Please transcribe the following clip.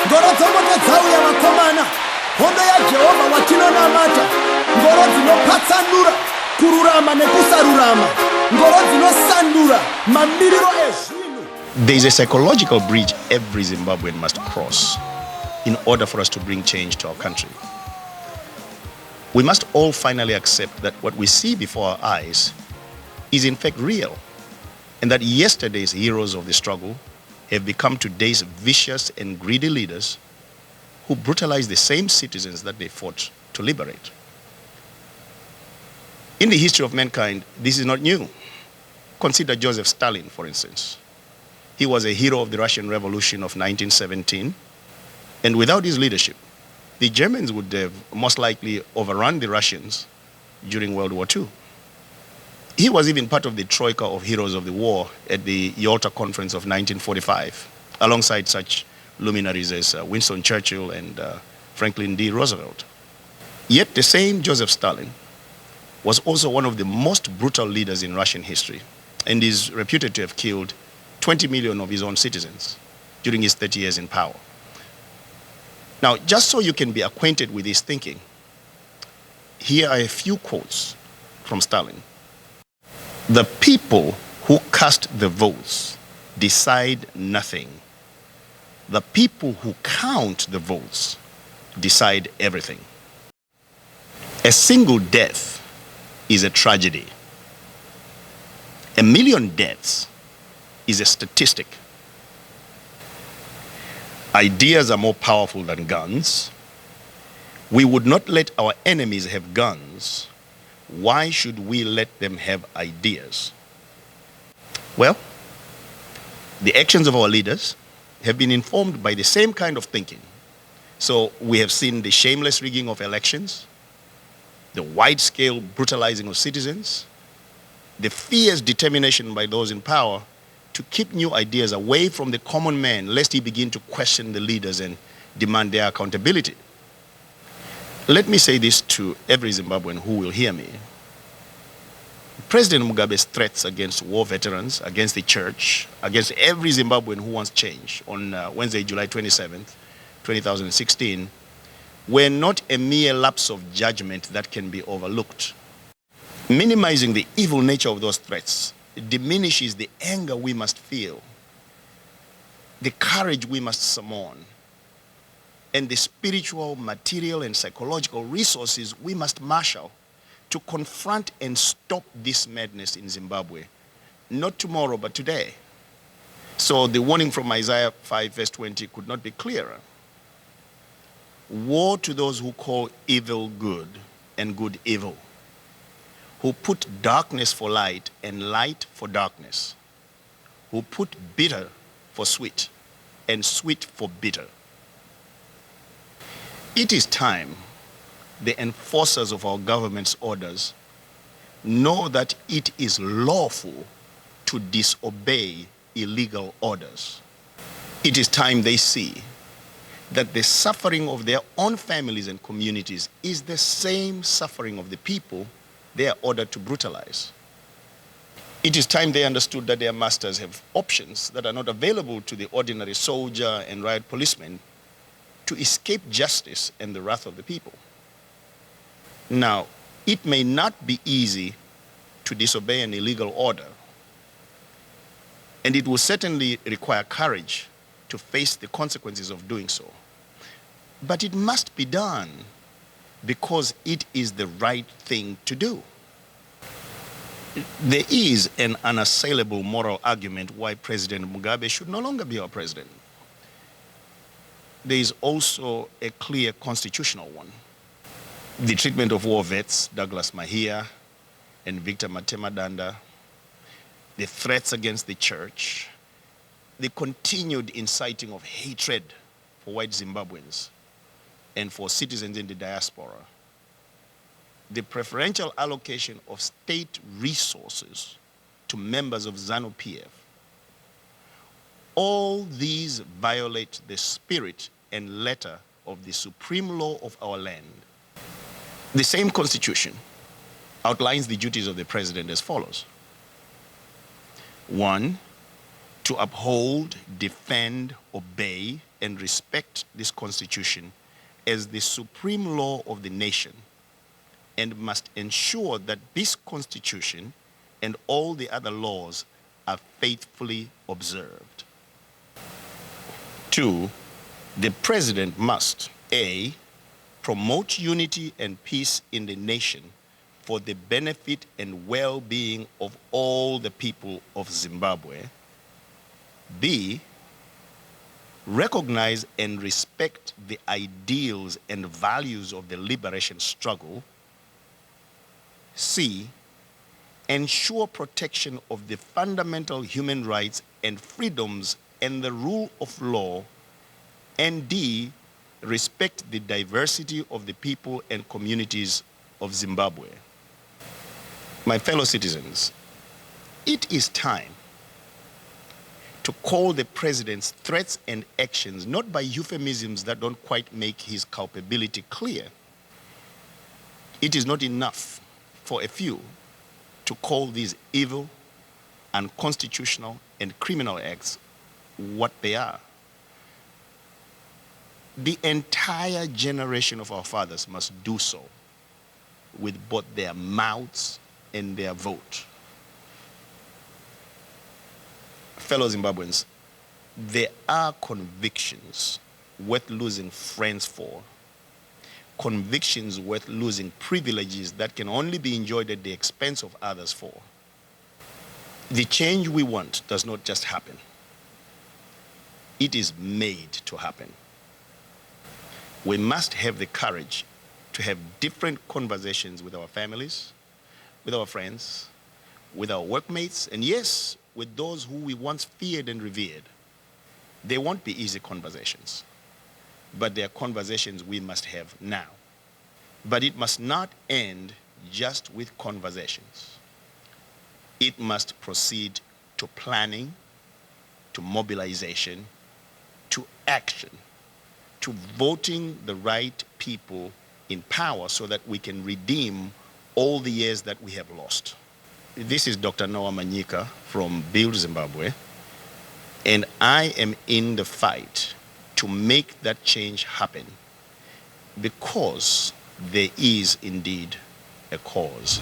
ngoro dzongoto dzauya vakomana hondo yaJehovha watinonamata ngoro dzinopatsanura kururama nekusarurama ngoro dzinosandura mamiriro ezvinhu. There is a psychological bridge every Zimbabwean must cross in order for us to bring change to our country. We must all finally accept that what we see before our eyes is in fact real, and that yesterday's heroes of the struggle have become today's vicious and greedy leaders who brutalize the same citizens that they fought to liberate. In the history of mankind, this is not new. Consider Joseph Stalin, for instance. He was a hero of the Russian Revolution of 1917, and without his leadership, the Germans would have most likely overrun the Russians during World War II. He was even part of the troika of heroes of the war at the Yalta Conference of 1945, alongside such luminaries as Winston Churchill and Franklin D. Roosevelt. Yet the same Joseph Stalin was also one of the most brutal leaders in Russian history and is reputed to have killed 20 million of his own citizens during his 30 years in power. Now, just so you can be acquainted with his thinking, here are a few quotes from Stalin. The people who cast the votes decide nothing. The people who count the votes decide everything. A single death is a tragedy. A million deaths is a statistic. Ideas are more powerful than guns. We would not let our enemies have guns. Why should we let them have ideas? Well, the actions of our leaders have been informed by the same kind of thinking. So we have seen the shameless rigging of elections, the wide-scale brutalizing of citizens, the fierce determination by those in power to keep new ideas away from the common man, lest he begin to question the leaders and demand their accountability. Let me say this to every Zimbabwean who will hear me. President Mugabe's threats against war veterans, against the church, against every Zimbabwean who wants change on Wednesday, July 27th, 2016, were not a mere lapse of judgment that can be overlooked. Minimizing the evil nature of those threats diminishes the anger we must feel, the courage we must summon, and the spiritual, material, and psychological resources we must marshal to confront and stop this madness in Zimbabwe, not tomorrow, but today. So the warning from Isaiah 5 verse 20 could not be clearer. Woe to those who call evil good and good evil, who put darkness for light and light for darkness, who put bitter for sweet and sweet for bitter. It is time the enforcers of our government's orders know that it is lawful to disobey illegal orders. It is time they see that the suffering of their own families and communities is the same suffering of the people they are ordered to brutalize. It is time they understood that their masters have options that are not available to the ordinary soldier and riot policeman to escape justice and the wrath of the people. Now, it may not be easy to disobey an illegal order, and it will certainly require courage to face the consequences of doing so. But it must be done because it is the right thing to do. There is an unassailable moral argument why President Mugabe should no longer be our president. There is also a clear constitutional one. The treatment of war vets, Douglas Mahia and Victor Matemadanda, the threats against the church, the continued inciting of hatred for white Zimbabweans and for citizens in the diaspora, the preferential allocation of state resources to members of ZANU-PF, all these violate the spirit and letter of the supreme law of our land. The same constitution outlines the duties of the president as follows. 1, to uphold, defend, obey, and respect this Constitution as the supreme law of the nation, and must ensure that this Constitution and all the other laws are faithfully observed. 2, the President must, A, promote unity and peace in the nation for the benefit and well-being of all the people of Zimbabwe. B, recognize and respect the ideals and values of the liberation struggle. C, ensure protection of the fundamental human rights and freedoms and the rule of law. And D, respect the diversity of the people and communities of Zimbabwe. My fellow citizens, it is time to call the president's threats and actions not by euphemisms that don't quite make his culpability clear. It is not enough for a few to call these evil, unconstitutional, and criminal acts what they are. The entire generation of our fathers must do so with both their mouths and their vote. Fellow Zimbabweans, there are convictions worth losing friends for, convictions worth losing privileges that can only be enjoyed at the expense of others for. The change we want does not just happen. It is made to happen. We must have the courage to have different conversations with our families, with our friends, with our workmates, and yes, with those who we once feared and revered. They won't be easy conversations, but they are conversations we must have now. But it must not end just with conversations. It must proceed to planning, to mobilization, to action, to voting the right people in power so that we can redeem all the years that we have lost. This is Dr. Noah Manyika from Build Zimbabwe, and I am in the fight to make that change happen because there is indeed a cause.